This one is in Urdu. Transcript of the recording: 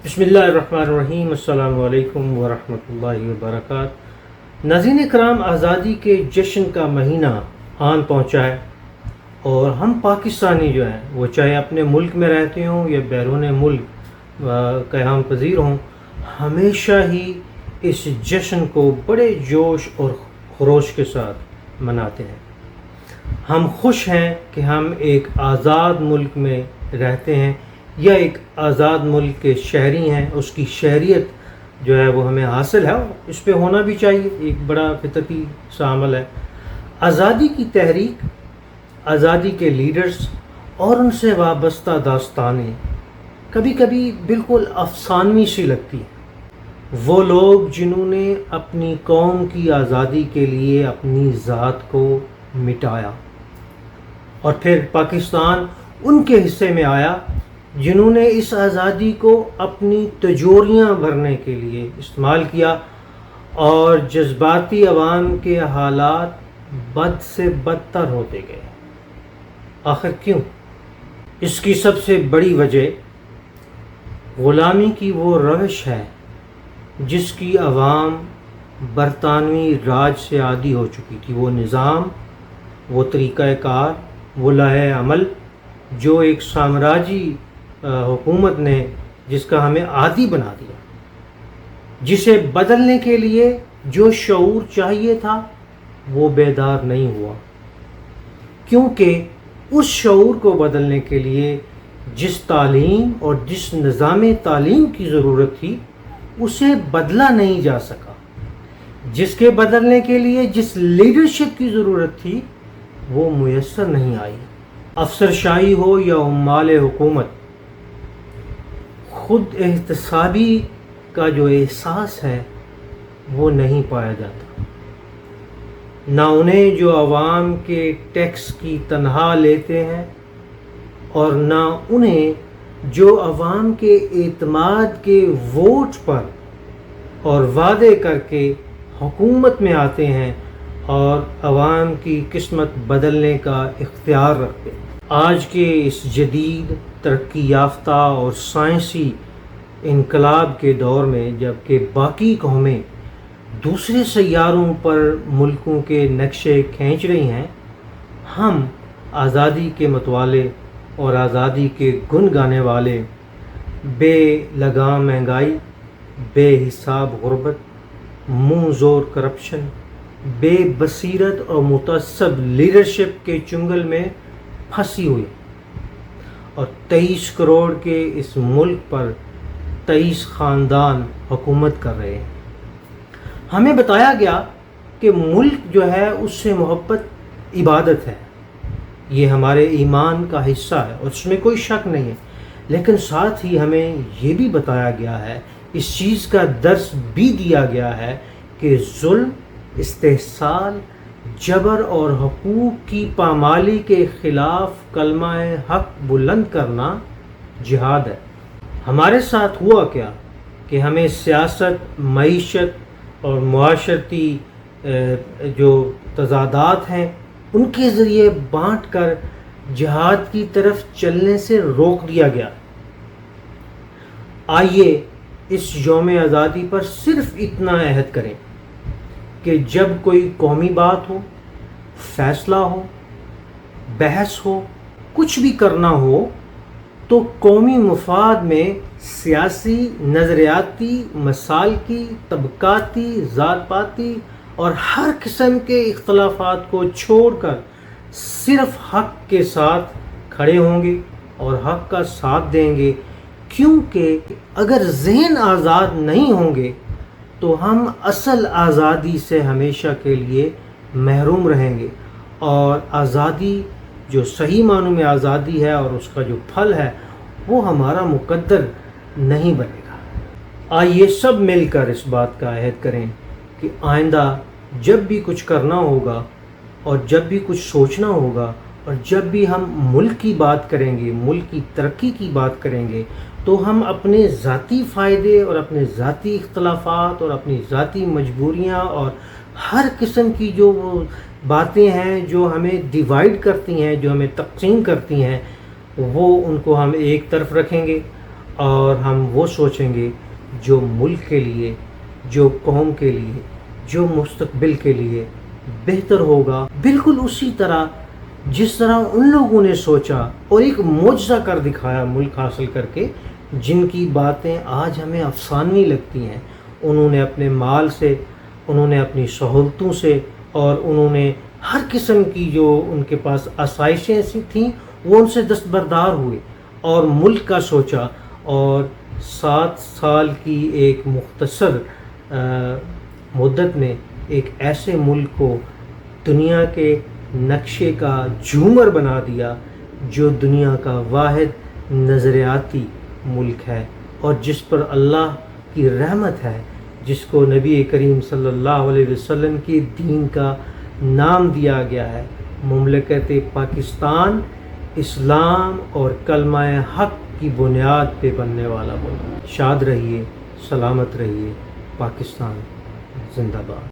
بسم اللہ الرحمن الرحیم۔ السلام علیکم ورحمۃ اللہ وبرکاتہ۔ ناظرین کرام، آزادی کے جشن کا مہینہ آن پہنچا ہے اور ہم پاکستانی جو ہیں وہ چاہے اپنے ملک میں رہتے ہوں یا بیرون ملک قیام پذیر ہوں، ہمیشہ ہی اس جشن کو بڑے جوش اور خروش کے ساتھ مناتے ہیں۔ ہم خوش ہیں کہ ہم ایک آزاد ملک میں رہتے ہیں یا ایک آزاد ملک کے شہری ہیں، اس کی شہریت جو ہے وہ ہمیں حاصل ہے، اس پہ ہونا بھی چاہیے، ایک بڑا فطرتی سا عمل ہے۔ آزادی کی تحریک، آزادی کے لیڈرز اور ان سے وابستہ داستانیں کبھی کبھی بالکل افسانوی سی لگتی ہیں۔ وہ لوگ جنہوں نے اپنی قوم کی آزادی کے لیے اپنی ذات کو مٹایا، اور پھر پاکستان ان کے حصے میں آیا جنہوں نے اس آزادی کو اپنی تجوریاں بھرنے کے لیے استعمال کیا، اور جذباتی عوام کے حالات بد سے بدتر ہوتے گئے۔ آخر کیوں؟ اس کی سب سے بڑی وجہ غلامی کی وہ روش ہے جس کی عوام برطانوی راج سے عادی ہو چکی تھی۔ وہ نظام، وہ طریقہ کار، وہ لائحہ عمل جو ایک سامراجی حکومت نے جس کا ہمیں عادی بنا دیا، جسے بدلنے کے لیے جو شعور چاہیے تھا وہ بیدار نہیں ہوا، کیونکہ اس شعور کو بدلنے کے لیے جس تعلیم اور جس نظام تعلیم کی ضرورت تھی اسے بدلا نہیں جا سکا، جس کے بدلنے کے لیے جس لیڈرشپ کی ضرورت تھی وہ میسر نہیں آئی۔ افسرشاہی ہو یا عمال حکومت، خود احتسابی کا جو احساس ہے وہ نہیں پایا جاتا۔ نہ انہیں جو عوام کے ٹیکس کی تنخواہ لیتے ہیں، اور نہ انہیں جو عوام کے اعتماد کے ووٹ پر اور وعدے کر کے حکومت میں آتے ہیں اور عوام کی قسمت بدلنے کا اختیار رکھتے ہیں۔ آج کے اس جدید ترقی یافتہ اور سائنسی انقلاب کے دور میں، جب کہ باقی قومیں دوسرے سیاروں پر ملکوں کے نقشے کھینچ رہی ہیں، ہم آزادی کے متوالے اور آزادی کے گن گانے والے بے لگام مہنگائی، بے حساب غربت، منہ زور کرپشن، بے بصیرت اور متعصب لیڈرشپ کے چنگل میں پھنسی ہوئی، اور 23 کروڑ کے اس ملک پر 23 خاندان حکومت کر رہے ہیں۔ ہمیں بتایا گیا کہ ملک جو ہے اس سے محبت عبادت ہے، یہ ہمارے ایمان کا حصہ ہے اور اس میں کوئی شک نہیں ہے، لیکن ساتھ ہی ہمیں یہ بھی بتایا گیا ہے، اس چیز کا درس بھی دیا گیا ہے کہ ظلم، استحصال، جبر اور حقوق کی پامالی کے خلاف کلمہ حق بلند کرنا جہاد ہے۔ ہمارے ساتھ ہوا کیا کہ ہمیں سیاست، معیشت اور معاشرتی جو تضادات ہیں ان کے ذریعے بانٹ کر جہاد کی طرف چلنے سے روک دیا گیا۔ آئیے اس یوم آزادی پر صرف اتنا عہد کریں کہ جب کوئی قومی بات ہو، فیصلہ ہو، بحث ہو، کچھ بھی کرنا ہو تو قومی مفاد میں سیاسی، نظریاتی، مسالکی، طبقاتی، ذات پاتی اور ہر قسم کے اختلافات کو چھوڑ کر صرف حق کے ساتھ کھڑے ہوں گے اور حق کا ساتھ دیں گے، کیونکہ اگر ذہن آزاد نہیں ہوں گے تو ہم اصل آزادی سے ہمیشہ کے لیے محروم رہیں گے، اور آزادی جو صحیح معنوں میں آزادی ہے اور اس کا جو پھل ہے وہ ہمارا مقدر نہیں بنے گا۔ آئیے سب مل کر اس بات کا عہد کریں کہ آئندہ جب بھی کچھ کرنا ہوگا اور جب بھی کچھ سوچنا ہوگا اور جب بھی ہم ملک کی بات کریں گے، ملک کی ترقی کی بات کریں گے، تو ہم اپنے ذاتی فائدے اور اپنے ذاتی اختلافات اور اپنی ذاتی مجبوریاں اور ہر قسم کی جو وہ باتیں ہیں جو ہمیں ڈیوائیڈ کرتی ہیں، جو ہمیں تقسیم کرتی ہیں، وہ ان کو ہم ایک طرف رکھیں گے اور ہم وہ سوچیں گے جو ملک کے لیے، جو قوم کے لیے، جو مستقبل کے لیے بہتر ہوگا، بالکل اسی طرح جس طرح ان لوگوں نے سوچا اور ایک معجزہ کر دکھایا ملک حاصل کر کے، جن کی باتیں آج ہمیں افسانوی لگتی ہیں۔ انہوں نے اپنے مال سے، انہوں نے اپنی سہولتوں سے، اور انہوں نے ہر قسم کی جو ان کے پاس آسائشیں ایسی تھیں وہ ان سے دستبردار ہوئے اور ملک کا سوچا، اور 7 سال کی ایک مختصر مدت میں ایک ایسے ملک کو دنیا کے نقشے کا جھومر بنا دیا جو دنیا کا واحد نظریاتی ملک ہے، اور جس پر اللہ کی رحمت ہے، جس کو نبی کریم صلی اللہ علیہ وسلم کے دین کا نام دیا گیا ہے، مملکت پاکستان، اسلام اور کلمہ حق کی بنیاد پہ بننے والا ملک۔ شاد رہیے، سلامت رہیے، پاکستان زندہ باد۔